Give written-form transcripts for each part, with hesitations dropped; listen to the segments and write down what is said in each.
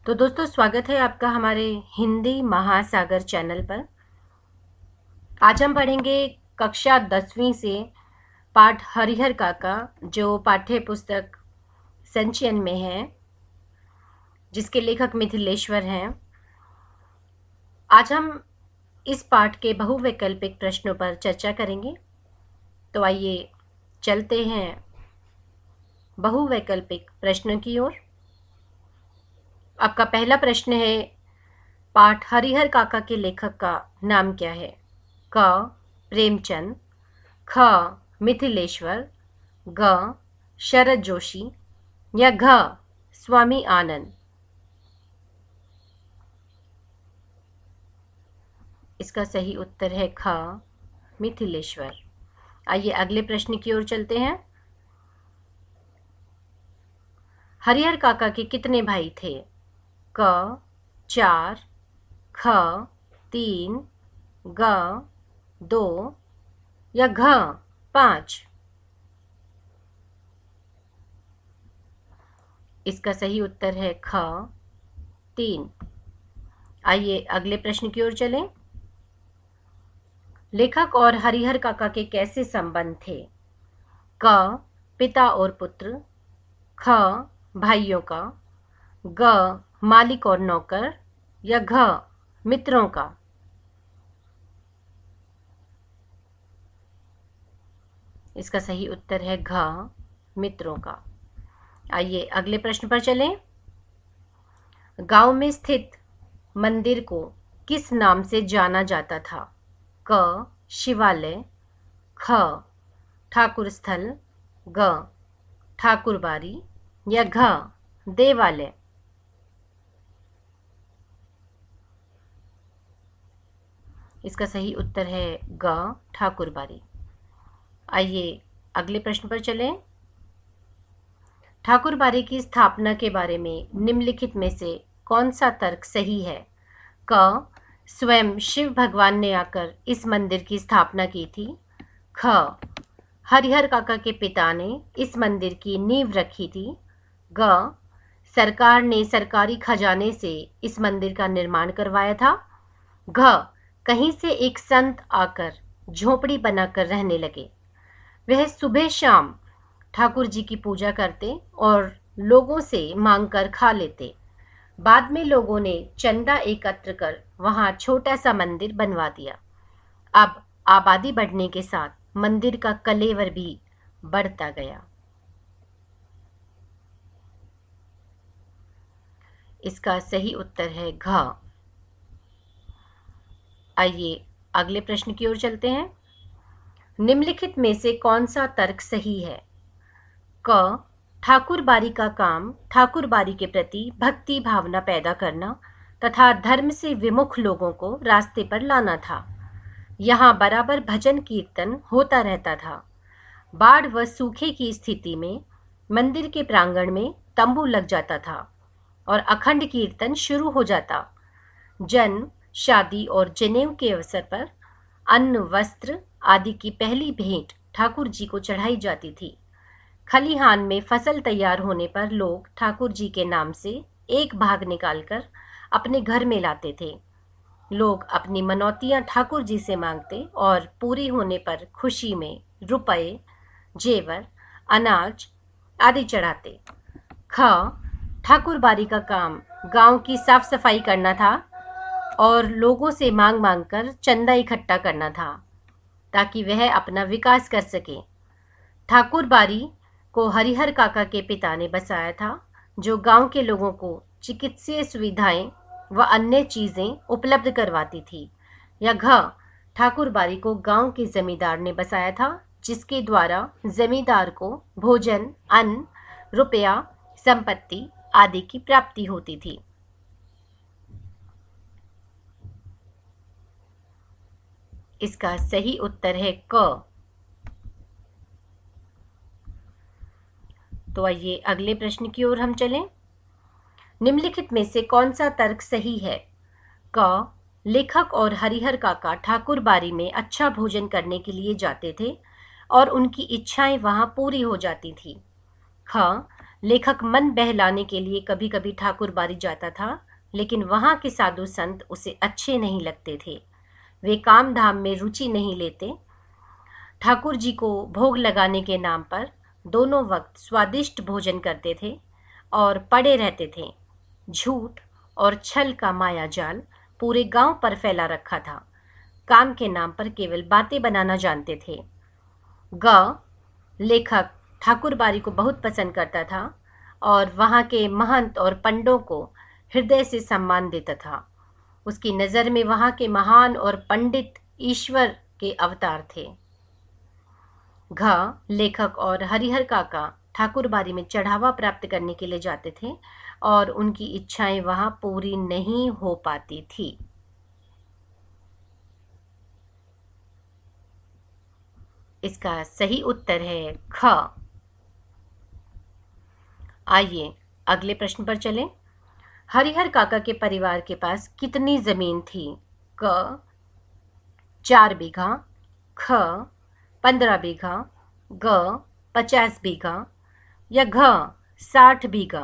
तो दोस्तों, स्वागत है आपका हमारे हिंदी महासागर चैनल पर। आज हम पढ़ेंगे कक्षा 10वीं से पाठ हरिहर काका, जो पाठ्य पुस्तक संचयन में है, जिसके लेखक मिथिलेश्वर हैं। आज हम इस पाठ के बहुवैकल्पिक प्रश्नों पर चर्चा करेंगे। तो आइए चलते हैं बहुवैकल्पिक प्रश्नों की ओर। आपका पहला प्रश्न है, पाठ हरिहर काका के लेखक का नाम क्या है? क प्रेमचंद, ख मिथिलेश्वर, ग शरद जोशी या घ स्वामी आनंद। इसका सही उत्तर है ख मिथिलेश्वर। आइए अगले प्रश्न की ओर चलते हैं। हरिहर काका के कितने भाई थे? क 4, ख 3, ग 2 या घ 5। इसका सही उत्तर है ख 3। आइए अगले प्रश्न की ओर चलें। लेखक और हरिहर काका के कैसे संबंध थे? क पिता और पुत्र, ख भाइयों का, ग मालिक और नौकर या घ मित्रों का। इसका सही उत्तर है घ मित्रों का। आइए अगले प्रश्न पर चलें। गांव में स्थित मंदिर को किस नाम से जाना जाता था? क शिवालय, ख ठाकुर स्थल, ग ठाकुरबाड़ी या घ देवालय। इसका सही उत्तर है ग ठाकुरबाड़ी। आइए अगले प्रश्न पर चलें। ठाकुरबाड़ी की स्थापना के बारे में निम्नलिखित में से कौन सा तर्क सही है? क स्वयं शिव भगवान ने आकर इस मंदिर की स्थापना की थी, ख हरिहर काका के पिता ने इस मंदिर की नींव रखी थी, ग सरकार ने सरकारी खजाने से इस मंदिर का निर्माण करवाया था, घ कहीं से एक संत आकर झोपड़ी बनाकर रहने लगे। वह सुबह शाम ठाकुर जी की पूजा करते और लोगों से मांगकर खा लेते। बाद में लोगों ने चंदा एकत्र कर वहां छोटा सा मंदिर बनवा दिया। अब आबादी बढ़ने के साथ मंदिर का कलेवर भी बढ़ता गया। इसका सही उत्तर है घ। आइए अगले प्रश्न की ओर चलते हैं। निम्नलिखित में से कौन सा तर्क सही है? क ठाकुरबाड़ी का काम ठाकुरबाड़ी के प्रति भक्ति भावना पैदा करना तथा धर्म से विमुख लोगों को रास्ते पर लाना था। यहाँ बराबर भजन कीर्तन होता रहता था। बाढ़ व सूखे की स्थिति में मंदिर के प्रांगण में तंबू लग जाता था और अखंड कीर्तन शुरू हो जाता। जन्म, शादी और जनेऊ के अवसर पर अन्न, वस्त्र आदि की पहली भेंट ठाकुर जी को चढ़ाई जाती थी। खलिहान में फसल तैयार होने पर लोग ठाकुर जी के नाम से एक भाग निकालकर अपने घर में लाते थे। लोग अपनी मनौतियां ठाकुर जी से मांगते और पूरी होने पर खुशी में रुपए, जेवर, अनाज आदि चढ़ाते। ख ठाकुरबाड़ी का काम गांव की साफ सफाई करना था और लोगों से मांग मांग कर चंदा इकट्ठा करना था ताकि वह अपना विकास कर सके। ठाकुरबाड़ी को हरिहर काका के पिता ने बसाया था, जो गांव के लोगों को चिकित्सीय सुविधाएं व अन्य चीजें उपलब्ध करवाती थी। या घ ठाकुरबाड़ी को गांव के जमींदार ने बसाया था, जिसके द्वारा जमींदार को भोजन, अन्न, रुपया, संपत्ति आदि की प्राप्ति होती थी। इसका सही उत्तर है क। तो आइए अगले प्रश्न की ओर हम चलें। निम्नलिखित में से कौन सा तर्क सही है? क लेखक और हरिहर काका ठाकुरबाड़ी में अच्छा भोजन करने के लिए जाते थे और उनकी इच्छाएं वहां पूरी हो जाती थी। ख लेखक मन बहलाने के लिए कभी कभी ठाकुर बारी जाता था, लेकिन वहां के साधु संत उसे अच्छे नहीं लगते थे। वे काम धाम में रुचि नहीं लेते। ठाकुर जी को भोग लगाने के नाम पर दोनों वक्त स्वादिष्ट भोजन करते थे और पड़े रहते थे। झूठ और छल का माया जाल पूरे गांव पर फैला रखा था। काम के नाम पर केवल बातें बनाना जानते थे। लेखक ठाकुर बारी को बहुत पसंद करता था और वहां के महंत और पंडों को हृदय से सम्मान देता था। उसकी नज़र में वहां के महान और पंडित ईश्वर के अवतार थे। लेखक और हरिहर काका ठाकुर बारी में चढ़ावा प्राप्त करने के लिए जाते थे और उनकी इच्छाएं वहां पूरी नहीं हो पाती थी। इसका सही उत्तर है ख। आइए अगले प्रश्न पर चलें। हरिहर काका के परिवार के पास कितनी जमीन थी? क 4 बीघा, ख 15 बीघा, ग 50 बीघा या घ 60 बीघा।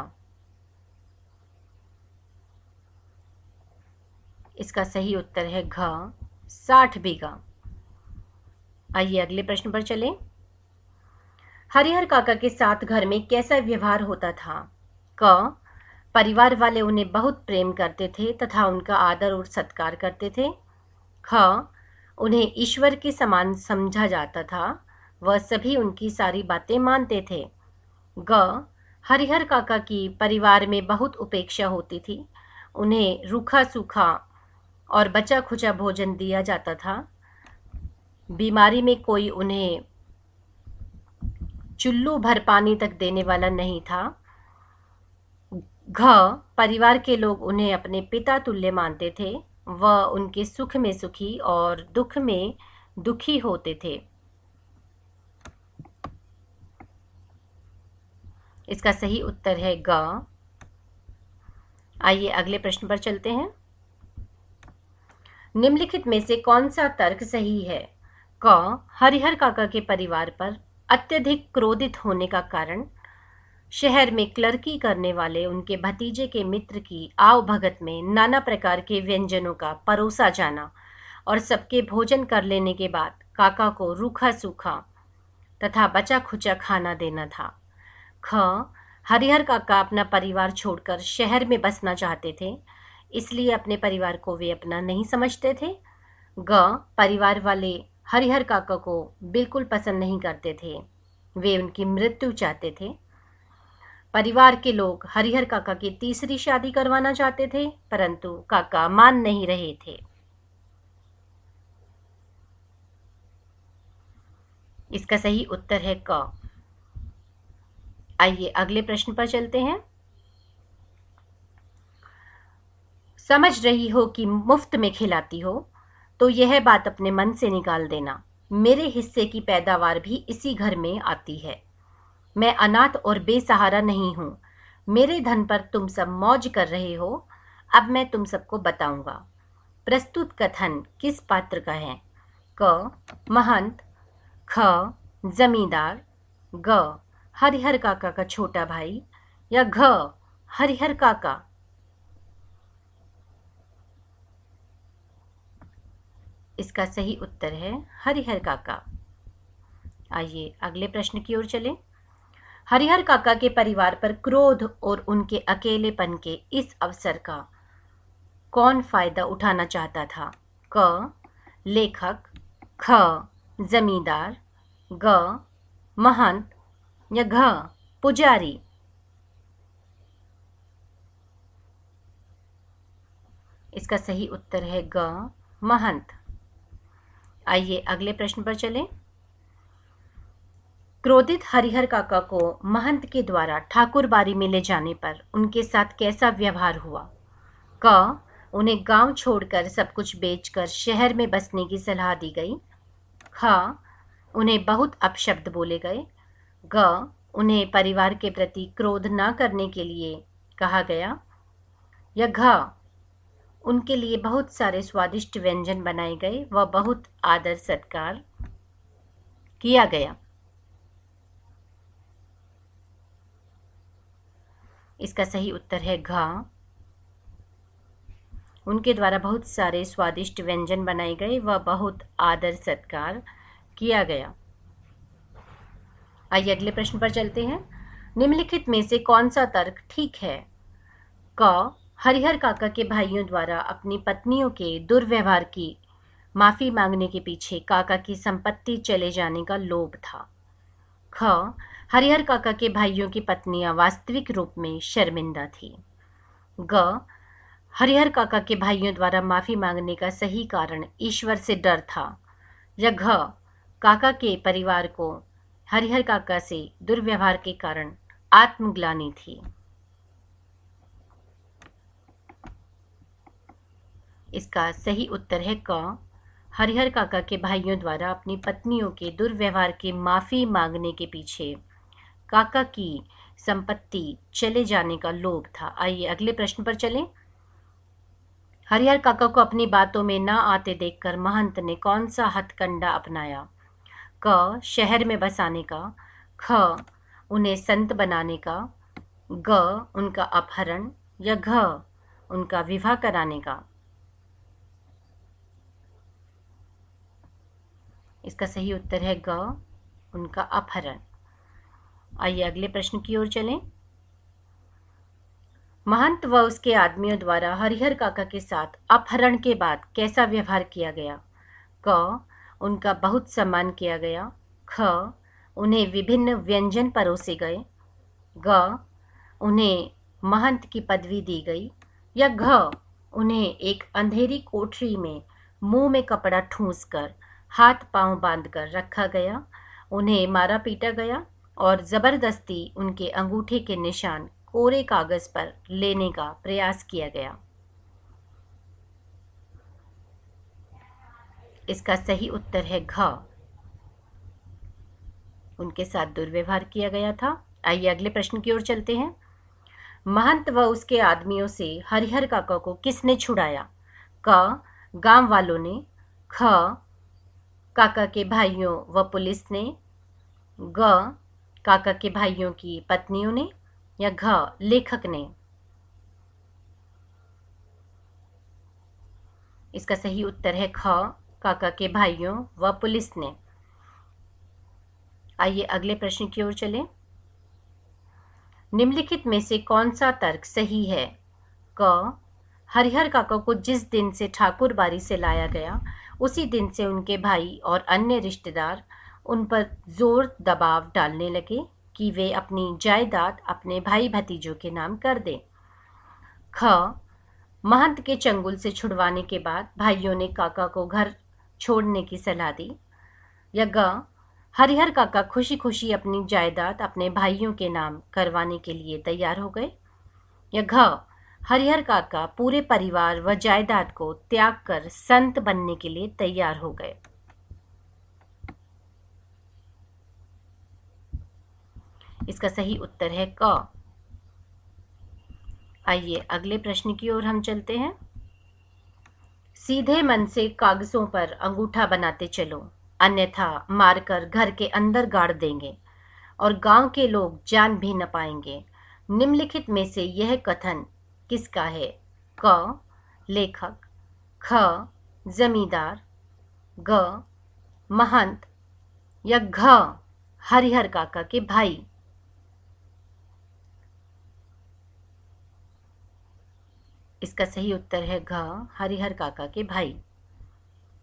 इसका सही उत्तर है घ 60 बीघा। आइए अगले प्रश्न पर चलें। हरिहर काका के साथ घर में कैसा व्यवहार होता था? क परिवार वाले उन्हें बहुत प्रेम करते थे तथा उनका आदर और सत्कार करते थे। ख उन्हें ईश्वर के समान समझा जाता था। वह सभी उनकी सारी बातें मानते थे। ग हरिहर काका की परिवार में बहुत उपेक्षा होती थी। उन्हें रूखा सूखा और बचा खुचा भोजन दिया जाता था। बीमारी में कोई उन्हें चुल्लू भर पानी तक देने वाला नहीं था। घ परिवार के लोग उन्हें अपने पिता तुल्य मानते थे। वह उनके सुख में सुखी और दुख में दुखी होते थे। इसका सही उत्तर है ग। आइए अगले प्रश्न पर चलते हैं। निम्नलिखित में से कौन सा तर्क सही है? क हरिहर काका के परिवार पर अत्यधिक क्रोधित होने का कारण शहर में क्लर्की करने वाले उनके भतीजे के मित्र की आव भगत में नाना प्रकार के व्यंजनों का परोसा जाना और सबके भोजन कर लेने के बाद काका को रूखा सूखा तथा बचा खुचा खाना देना था। ख हरिहर काका अपना परिवार छोड़कर शहर में बसना चाहते थे, इसलिए अपने परिवार को वे अपना नहीं समझते थे। ग परिवार वाले हरिहर काका को बिल्कुल पसंद नहीं करते थे। वे उनकी मृत्यु चाहते थे। परिवार के लोग हरिहर काका की तीसरी शादी करवाना चाहते थे, परंतु काका मान नहीं रहे थे। इसका सही उत्तर है क। आइए अगले प्रश्न पर चलते हैं। समझ रही हो कि मुफ्त में खिलाती हो तो यह बात अपने मन से निकाल देना। मेरे हिस्से की पैदावार भी इसी घर में आती है। मैं अनाथ और बेसहारा नहीं हूं। मेरे धन पर तुम सब मौज कर रहे हो। अब मैं तुम सबको बताऊंगा। प्रस्तुत कथन किस पात्र का है? क महंत, ख जमींदार, ग हरिहर काका का छोटा भाई या घ हरिहर काका। इसका सही उत्तर है हरिहर काका। आइए अगले प्रश्न की ओर चलें। हरिहर काका के परिवार पर क्रोध और उनके अकेलेपन के इस अवसर का कौन फायदा उठाना चाहता था? क लेखक, ख जमींदार, ग महंत या घ पुजारी। इसका सही उत्तर है ग महंत। आइए अगले प्रश्न पर चलें। क्रोधित हरिहर काका को महंत के द्वारा ठाकुर बारी में ले जाने पर उनके साथ कैसा व्यवहार हुआ? क उन्हें गांव छोड़कर सब कुछ बेचकर शहर में बसने की सलाह दी गई। ख उन्हें बहुत अपशब्द बोले गए। ग उन्हें परिवार के प्रति क्रोध न करने के लिए कहा गया। या घ उनके लिए बहुत सारे स्वादिष्ट व्यंजन बनाए गए व बहुत आदर सत्कार किया गया। इसका सही उत्तर है घ। उनके द्वारा बहुत सारे स्वादिष्ट व्यंजन बनाए गए व बहुत आदर सत्कार किया गया। आइए अगले प्रश्न पर चलते हैं। निम्नलिखित में से कौन सा तर्क ठीक है? क, हरिहर काका के भाइयों द्वारा अपनी पत्नियों के दुर्व्यवहार की माफी मांगने के पीछे काका की संपत्ति चले जाने का लोभ था। ख, हरिहर काका के भाइयों की पत्नियां वास्तविक रूप में शर्मिंदा थी। ग, हरिहर काका के भाइयों द्वारा माफी मांगने का सही कारण ईश्वर से डर था। या घ, काका के परिवार को हरिहर काका से दुर्व्यवहार के कारण आत्मग्लानि थी। इसका सही उत्तर है क, हरिहर काका के भाइयों द्वारा अपनी पत्नियों के दुर्व्यवहार की माफी मांगने के पीछे काका की संपत्ति चले जाने का लोभ था। आइए अगले प्रश्न पर चलें। हरिहर काका को अपनी बातों में न आते देखकर महंत ने कौन सा हथकंडा अपनाया? क, शहर में बसाने का। ख, उन्हें संत बनाने का। ग, उनका अपहरण। या घ, उनका विवाह कराने का। इसका सही उत्तर है ग, उनका अपहरण। आइए अगले प्रश्न की ओर चलें। महंत व उसके आदमियों द्वारा हरिहर काका के साथ अपहरण के बाद कैसा व्यवहार किया गया? क, उनका बहुत सम्मान किया गया। ख, उन्हें विभिन्न व्यंजन परोसे गए। ग, उन्हें महंत की पदवी दी गई। या घ, उन्हें एक अंधेरी कोठरी में मुंह में कपड़ा ठूंसकर हाथ पांव बांधकर रखा गया, उन्हें मारा पीटा गया और जबरदस्ती उनके अंगूठे के निशान कोरे कागज पर लेने का प्रयास किया गया। इसका सही उत्तर है घ, उनके साथ दुर्व्यवहार किया गया था। आइए अगले प्रश्न की ओर चलते हैं। महंत व उसके आदमियों से हरिहर काका को किसने छुड़ाया? क, गांव वालों ने। ख, काका के भाइयों व पुलिस ने। ग, काका के भाइयों की पत्नियों ने। या घ, लेखक ने। इसका सही उत्तर है ख, काका के भाइयों व पुलिस ने। आइए अगले प्रश्न की ओर चलें। निम्नलिखित में से कौन सा तर्क सही है? क, हरिहर काका को जिस दिन से ठाकुर बारी से लाया गया उसी दिन से उनके भाई और अन्य रिश्तेदार उन पर जोर दबाव डालने लगे कि वे अपनी जायदाद अपने भाई भतीजों के नाम कर दें। ख, महंत के चंगुल से छुड़वाने के बाद भाइयों ने काका को घर छोड़ने की सलाह दी। या ग, हरिहर काका खुशी खुशी अपनी जायदाद अपने भाइयों के नाम करवाने के लिए तैयार हो गए। या घ, हरिहर काका पूरे परिवार व जायदाद को त्याग कर संत बनने के लिए तैयार हो गए। इसका सही उत्तर है क। आइए अगले प्रश्न की ओर हम चलते हैं। सीधे मन से कागजों पर अंगूठा बनाते चलो, अन्यथा मारकर घर के अंदर गाड़ देंगे और गांव के लोग जान भी न पाएंगे। निम्नलिखित में से यह कथन किसका है? क, लेखक। ख, जमींदार। ग, महंत। या घ, हरिहर काका के भाई। इसका सही उत्तर है घ, हरिहर काका के भाई।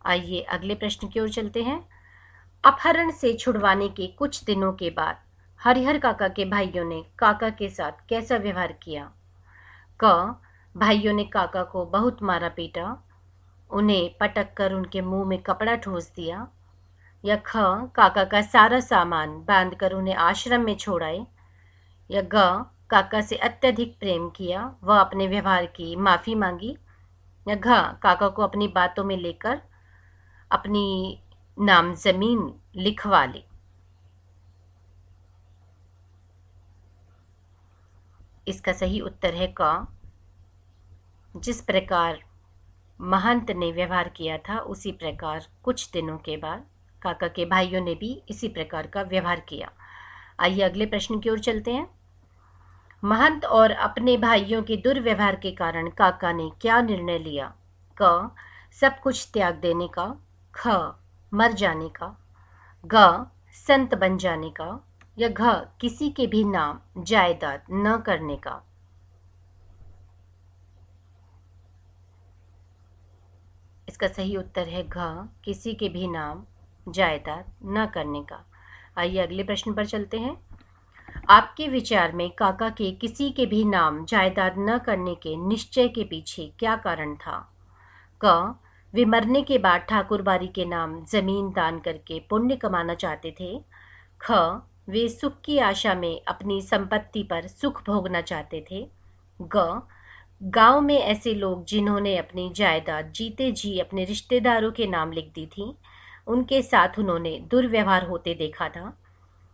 आइए अगले प्रश्न की ओर चलते हैं। अपहरण से छुड़वाने के कुछ दिनों के बाद हरिहर काका के भाइयों ने काका के साथ कैसा व्यवहार किया? क, भाइयों ने काका को बहुत मारा पीटा, उन्हें पटक कर उनके मुंह में कपड़ा ठूंस दिया। या ख, काका का सारा सामान बांधकर उन्हें आश्रम में छोड़ाए। या ग, काका से अत्यधिक प्रेम किया व अपने व्यवहार की माफी मांगी। या घ, काका को अपनी बातों में लेकर अपनी नाम जमीन लिखवा ली। इसका सही उत्तर है क, जिस प्रकार महंत ने व्यवहार किया था उसी प्रकार कुछ दिनों के बाद काका के भाइयों ने भी इसी प्रकार का व्यवहार किया। आइए अगले प्रश्न की ओर चलते हैं। महंत और अपने भाइयों के दुर्व्यवहार के कारण काका ने क्या निर्णय लिया? क. सब कुछ त्याग देने का, ख. मर जाने का, ग. संत बन जाने का, या घ. किसी के भी नाम जायदाद न करने का। इसका सही उत्तर है घ. किसी के भी नाम जायदाद न करने का। आइए अगले प्रश्न पर चलते हैं। आपके विचार में काका के किसी के भी नाम जायदाद न करने के निश्चय के पीछे क्या कारण था? क. वे मरने के बाद ठाकुरबाड़ी के नाम जमीन दान करके पुण्य कमाना चाहते थे। ख. वे सुख की आशा में अपनी संपत्ति पर सुख भोगना चाहते थे। ग. गांव में ऐसे लोग जिन्होंने अपनी जायदाद जीते जी अपने रिश्तेदारों के नाम लिख दी थी, उनके साथ उन्होंने दुर्व्यवहार होते देखा था।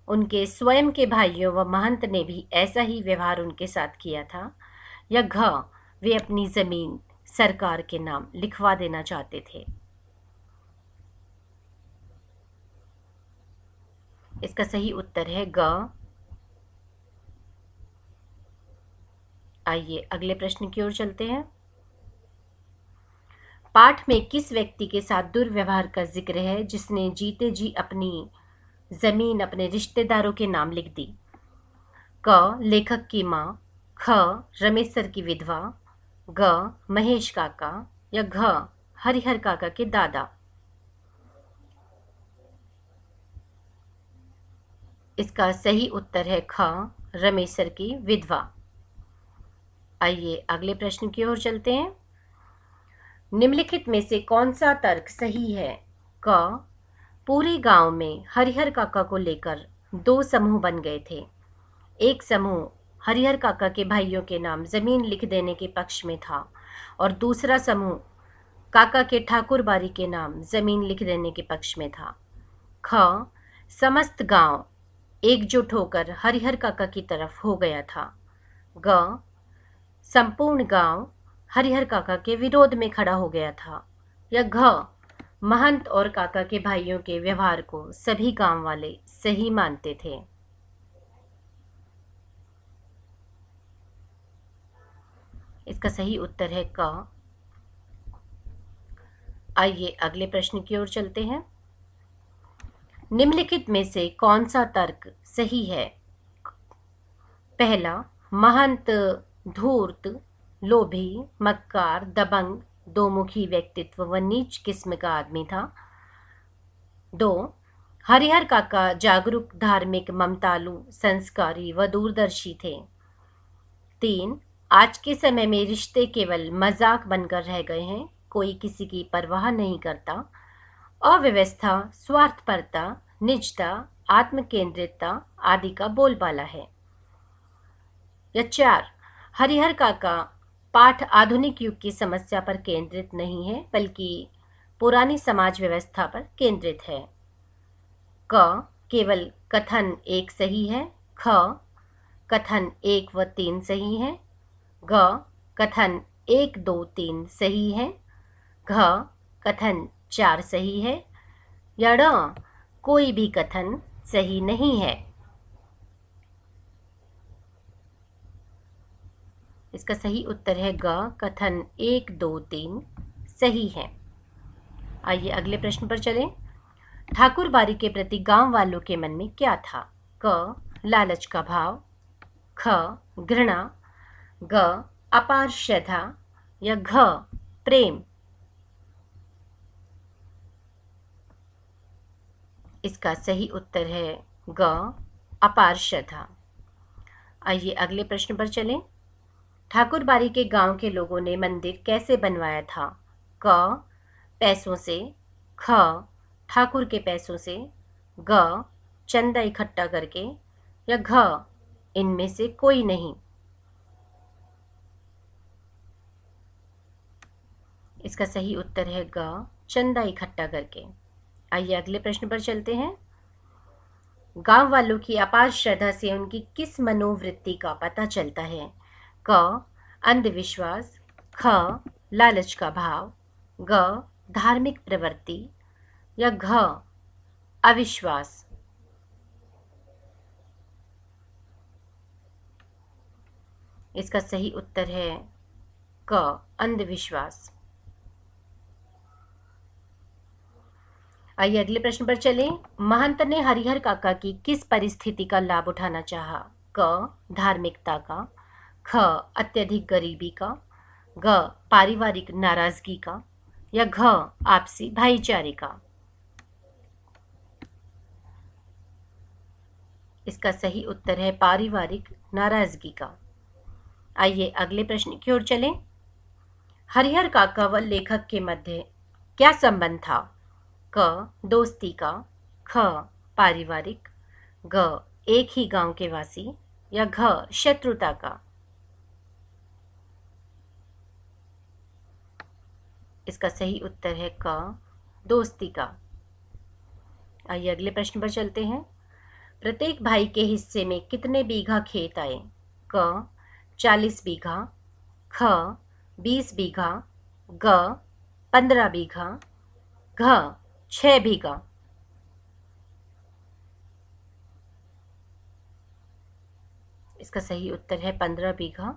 उनके स्वयं के भाइयों व महंत ने भी ऐसा ही व्यवहार उनके साथ किया था। या घ. वे अपनी जमीन सरकार के नाम लिखवा देना चाहते थे। इसका सही उत्तर है ग. आइए अगले प्रश्न की ओर चलते हैं। पाठ में किस व्यक्ति के साथ दुर्व्यवहार का जिक्र है जिसने जीते जी अपनी जमीन अपने रिश्तेदारों के नाम लिख दी? क. लेखक की माँ, ख. रमेश सर की विधवा, ग. महेश काका, या घ. हरिहर काका के दादा। इसका सही उत्तर है ख. रमेश सर की विधवा। आइए अगले प्रश्न की ओर चलते हैं। निम्नलिखित में से कौन सा तर्क सही है? क. पूरे गांव में हरिहर काका को लेकर दो समूह बन गए थे। एक समूह हरिहर काका के भाइयों के नाम जमीन लिख देने के पक्ष में था और दूसरा समूह काका के ठाकुरबाड़ी के नाम जमीन लिख देने के पक्ष में था। ख. समस्त गांव एकजुट होकर हरिहर काका की तरफ हो गया था। ग. संपूर्ण गांव हरिहर काका के विरोध में खड़ा हो गया था। या घ. महंत और काका के भाइयों के व्यवहार को सभी गांव वाले सही मानते थे। इसका सही उत्तर है क. आइए अगले प्रश्न की ओर चलते हैं। निम्नलिखित में से कौन सा तर्क सही है? पहला, महंत धूर्त, लोभी, मक्कार, दबंग, दोमुखी व्यक्तित्व व नीच किस्म का आदमी था। 2. हरिहर काका जागरूक, धार्मिक, ममतालु, संस्कारी व दूरदर्शी थे। 3. आज के समय में रिश्ते केवल मजाक बनकर रह गए हैं, कोई किसी की परवाह नहीं करता। अव्यवस्था, स्वार्थपरता, निजता, आत्मकेंद्रितता आदि का बोलबाला है। या 4. हरिहर काका पाठ आधुनिक युग की समस्या पर केंद्रित नहीं है बल्कि पुरानी समाज व्यवस्था पर केंद्रित है। क. केवल कथन 1 सही है, ख. कथन 1 व 3 सही है, ग. कथन 1, 2, 3 सही है, घ. कथन 4 सही है, या ड़. कोई भी कथन सही नहीं है। इसका सही उत्तर है ग. कथन 1, 2, 3 सही है। आइए अगले प्रश्न पर चलें। ठाकुरबाड़ी के प्रति गांव वालों के मन में क्या था? क. लालच का भाव, ख. घृणा, ग. अपार श्रद्धा, या घ. प्रेम। इसका सही उत्तर है ग. अपार श्रद्धा। आइए अगले प्रश्न पर चलें। ठाकुरबाड़ी के गांव के लोगों ने मंदिर कैसे बनवाया था? क. पैसों से, ख. ठाकुर के पैसों से, ग. चंदा इकट्ठा करके, या घ. इनमें से कोई नहीं। इसका सही उत्तर है ग. चंदा इकट्ठा करके। आइए अगले प्रश्न पर चलते हैं। गांव वालों की अपार श्रद्धा से उनकी किस मनोवृत्ति का पता चलता है? क. अंधविश्वास, ख. लालच का भाव, ग. धार्मिक प्रवृत्ति, या घ. अविश्वास। इसका सही उत्तर है क, अंधविश्वास। आइए अगले प्रश्न पर चलें। महंत ने हरिहर काका की किस परिस्थिति का लाभ उठाना चाहा? क, धार्मिकता का, ख, अत्यधिक गरीबी का, ग, पारिवारिक नाराजगी का, या घ, आपसी भाईचारे का। इसका सही उत्तर है पारिवारिक नाराजगी का। आइए अगले प्रश्न की ओर चलें। हरिहर काका व लेखक के मध्य क्या संबंध था? क, दोस्ती का, ख, पारिवारिक, ग, एक ही गांव के वासी, या घ, शत्रुता का। इसका सही उत्तर है क, दोस्ती का। आइए अगले प्रश्न पर चलते हैं। प्रत्येक भाई के हिस्से में कितने बीघा खेत आए? क, 40 बीघा, ख, 20 बीघा, ग, 15 बीघा, घ, 6 बीघा। इसका सही उत्तर है 15 बीघा।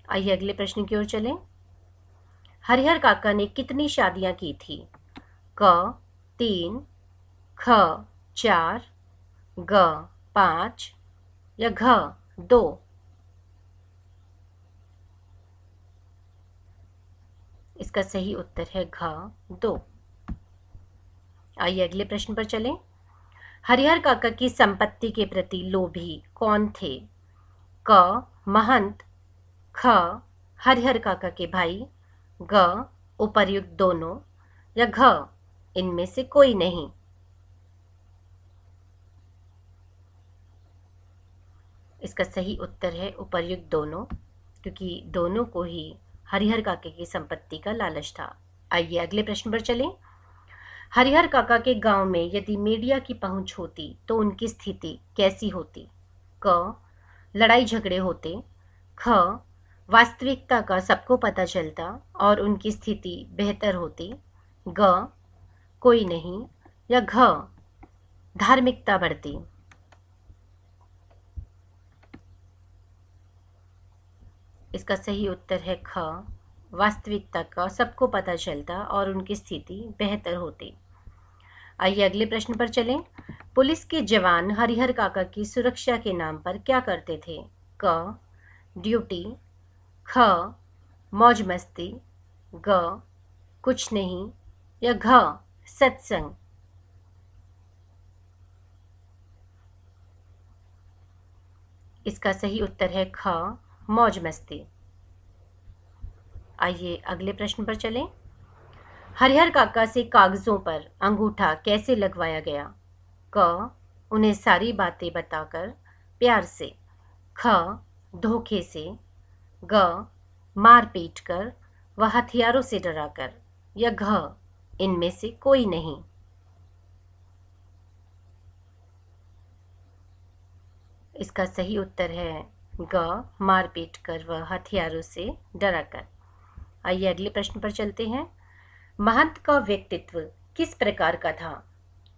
आइए अगले प्रश्न की ओर चलें। हरिहर काका ने कितनी शादियां की थी? क, 3, ख, 4, ग, 5, या घ, 2। इसका सही उत्तर है घ, 2। आइए अगले प्रश्न पर चलें। हरिहर काका की संपत्ति के प्रति लोभी कौन थे? क, महंत, ख, हरिहर काका के भाई, ग, उपर्युक्त दोनों, या घ, इनमें से कोई नहीं। इसका सही उत्तर है उपर्युक्त दोनों, क्योंकि दोनों को ही हरिहर काके की संपत्ति का लालच था। आइए अगले प्रश्न पर चलें। हरिहर काका के गांव में यदि मीडिया की पहुंच होती तो उनकी स्थिति कैसी होती? क, लड़ाई झगड़े होते, ख, वास्तविकता का सबको पता चलता और उनकी स्थिति बेहतर होती, ग, कोई नहीं, या घ, धार्मिकता बढ़ती। इसका सही उत्तर है ख, वास्तविकता का सबको पता चलता और उनकी स्थिति बेहतर होती। आइए अगले प्रश्न पर चलें। पुलिस के जवान हरिहर काका की सुरक्षा के नाम पर क्या करते थे? क, ड्यूटी, ख, मौज मस्ती, ग, कुछ नहीं, या घ, सत्संग। इसका सही उत्तर है ख, मौज मस्ती। आइए अगले प्रश्न पर चलें। हरिहर काका से कागजों पर अंगूठा कैसे लगवाया गया? क, उन्हें सारी बातें बताकर प्यार से, ख, धोखे से, ग, मार पीट कर व हथियारों से डराकर, या घ, इनमें से कोई नहीं। इसका सही उत्तर है ग, मार पीट कर व हथियारों से डराकर। आइए अगले प्रश्न पर चलते हैं। महंत का व्यक्तित्व किस प्रकार का था?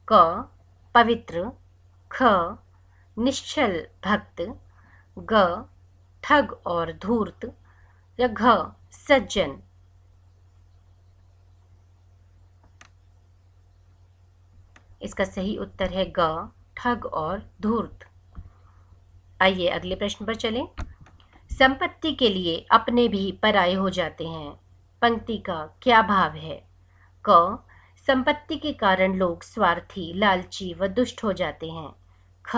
क, पवित्र, ख, निश्चल भक्त, ग, ठग और धूर्त, या घ, सज्जन। इसका सही उत्तर है ग, ठग और धूर्त। आइए अगले प्रश्न पर चलें। संपत्ति के लिए अपने भी पराये हो जाते हैं, पंक्ति का क्या भाव है? क, संपत्ति के कारण लोग स्वार्थी, लालची व दुष्ट हो जाते हैं। ख,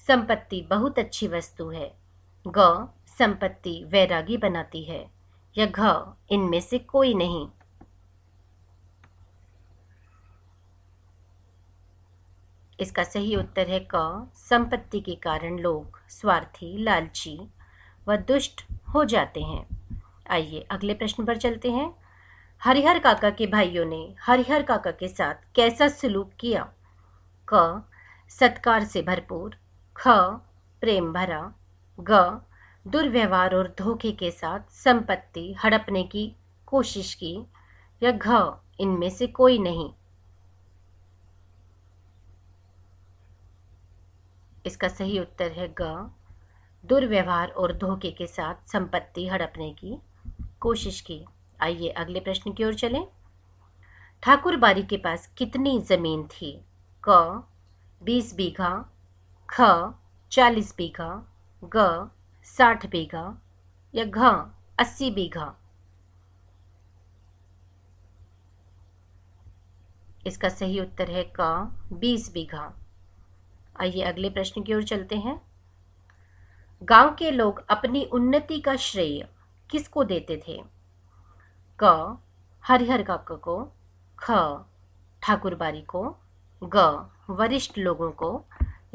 संपत्ति बहुत अच्छी वस्तु है। ग, संपत्ति वैरागी बनाती है, या घ, इनमें से कोई नहीं। इसका सही उत्तर है क, संपत्ति के कारण लोग स्वार्थी, लालची व दुष्ट हो जाते हैं। आइए अगले प्रश्न पर चलते हैं। हरिहर काका के भाइयों ने हरिहर काका के साथ कैसा सलूक किया? क, सत्कार से भरपूर, ख, प्रेम भरा, ग, दुर्व्यवहार और धोखे के साथ संपत्ति हड़पने की कोशिश की, या घ, इनमें से कोई नहीं। इसका सही उत्तर है ग, दुर्व्यवहार और धोखे के साथ संपत्ति हड़पने की कोशिश की। आइए अगले प्रश्न की ओर चलें। ठाकुर बारी के पास कितनी जमीन थी? क 20 बीघा, ख 40 बीघा, ग 60 बीघा या घ 80 बीघा। इसका सही उत्तर है क 20 बीघा। आइए अगले प्रश्न की ओर चलते हैं। गांव के लोग अपनी उन्नति का श्रेय किसको देते थे? क हरिहर काका को, ख ठाकुर बारी को, ग वरिष्ठ लोगों को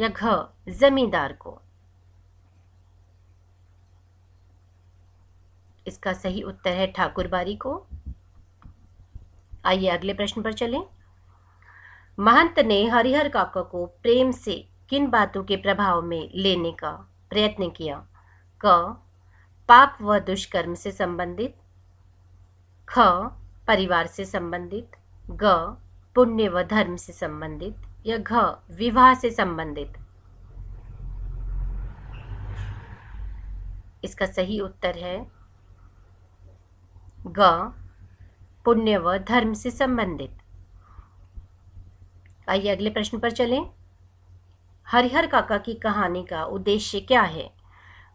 या घ जमींदार को। इसका सही उत्तर है ठाकुर बारी को। आइए अगले प्रश्न पर चलें। महंत ने हरिहर काका को प्रेम से किन बातों के प्रभाव में लेने का प्रयत्न किया? क पाप व दुष्कर्म से संबंधित, ख परिवार से संबंधित, ग पुण्य व धर्म से संबंधित या घ विवाह से संबंधित। इसका सही उत्तर है ग पुण्य व धर्म से संबंधित। आइए अगले प्रश्न पर चलें। हरिहर काका की कहानी का उद्देश्य क्या है?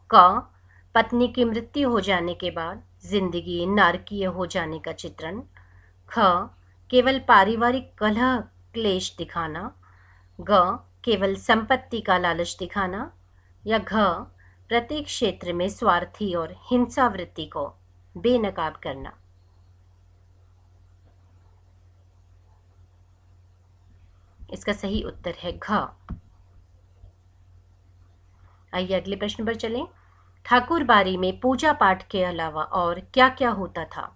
क पत्नी की मृत्यु हो जाने के बाद जिंदगी नारकीय हो जाने का चित्रण, ख केवल पारिवारिक कलह क्लेश दिखाना, ग केवल संपत्ति का लालच दिखाना या घ प्रत्येक क्षेत्र में स्वार्थी और हिंसा वृत्ति को बेनकाब करना। इसका सही उत्तर है घ। आइए अगले प्रश्न पर चलें। ठाकुर बारी में पूजा पाठ के अलावा और क्या क्या होता था?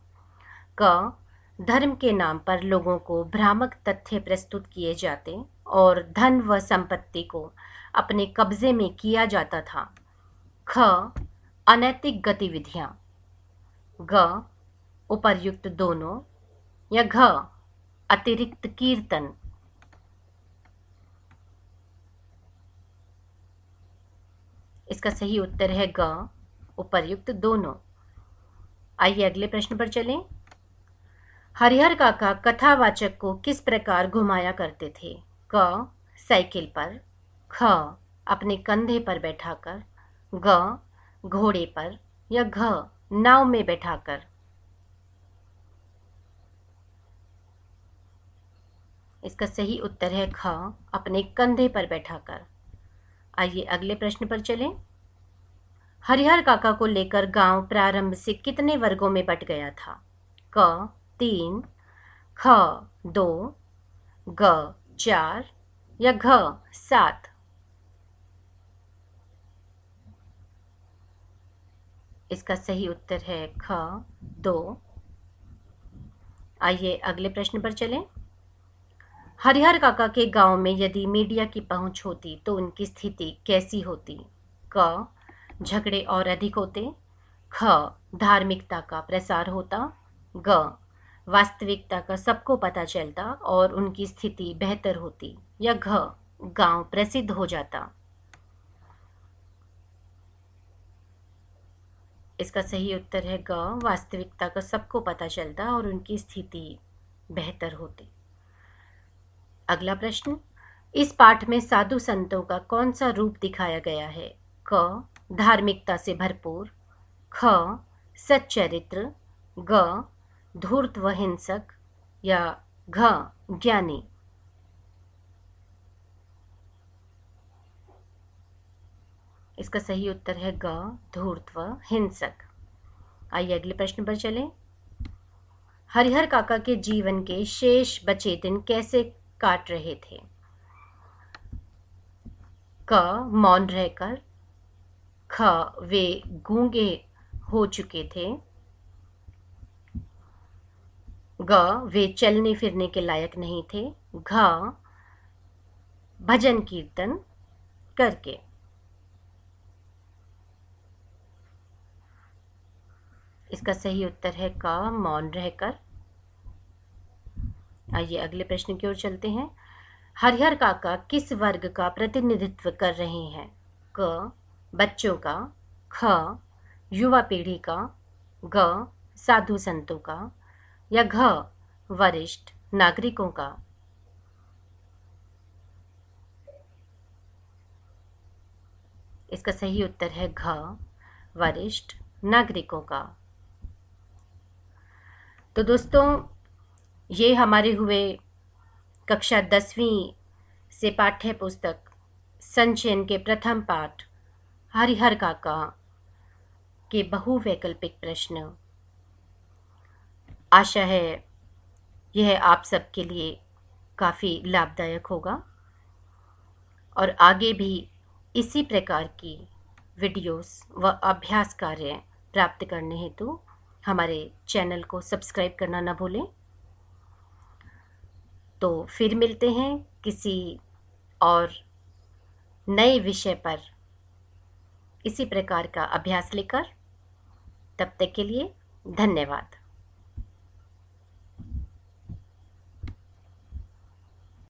क धर्म के नाम पर लोगों को भ्रामक तथ्य प्रस्तुत किए जाते और धन व संपत्ति को अपने कब्जे में किया जाता था। ख अनैतिक गतिविधियां, ग उपर्युक्त दोनों या घ अतिरिक्त कीर्तन। इसका सही उत्तर है ग उपर्युक्त दोनों। आइए अगले प्रश्न पर चलें। हरिहर काका कथावाचक को किस प्रकार घुमाया करते थे? क साइकिल पर, ख अपने कंधे पर बैठाकर, ग घोड़े पर या घ नाव में बैठाकर। इसका सही उत्तर है ख अपने कंधे पर बैठाकर। आइए अगले प्रश्न पर चलें। हरिहर काका को लेकर गांव प्रारंभ से कितने वर्गों में बट गया था? क 3, ख 2, ग 4 या घ 7। इसका सही उत्तर है ख 2। आइए अगले प्रश्न पर चलें। हरिहर काका के गांव में यदि मीडिया की पहुंच होती तो उनकी स्थिति कैसी होती? क झगड़े और अधिक होते, ख धार्मिकता का प्रसार होता, ग वास्तविकता का सबको पता चलता और उनकी स्थिति बेहतर होती या घ गांव प्रसिद्ध हो जाता। इसका सही उत्तर है ग वास्तविकता का सबको पता चलता और उनकी स्थिति बेहतर होती। अगला प्रश्न। इस पाठ में साधु संतों का कौन सा रूप दिखाया गया है? क धार्मिकता से भरपूर, ख सच्चरित्र, ग धूर्त व हिंसक या घ ज्ञानी। इसका सही उत्तर है ग धूर्त व हिंसक। आइए अगले प्रश्न पर चलें। हरिहर काका के जीवन के शेष बचे दिन कैसे काट रहे थे? क मौन रहकर, ख वे गूंगे हो चुके थे, ग वे चलने फिरने के लायक नहीं थे, घ भजन कीर्तन करके। इसका सही उत्तर है क मौन रहकर। आइए अगले प्रश्न की ओर चलते हैं। हरिहर काका किस वर्ग का प्रतिनिधित्व कर रहे हैं? क बच्चों का, ख युवा पीढ़ी का, ग साधु संतों का, या घ वरिष्ठ नागरिकों का? इसका सही उत्तर है घ वरिष्ठ नागरिकों का। तो दोस्तों, ये हमारे हुए कक्षा 10वीं से पाठ्य पुस्तक संचयन के प्रथम पाठ हरिहर काका के बहुवैकल्पिक प्रश्न। आशा है यह आप सबके लिए काफ़ी लाभदायक होगा और आगे भी इसी प्रकार की वीडियोस व अभ्यास कार्य प्राप्त करने हेतु हमारे चैनल को सब्सक्राइब करना न भूलें। तो फिर मिलते हैं किसी और नए विषय पर इसी प्रकार का अभ्यास लेकर। तब तक के लिए धन्यवाद।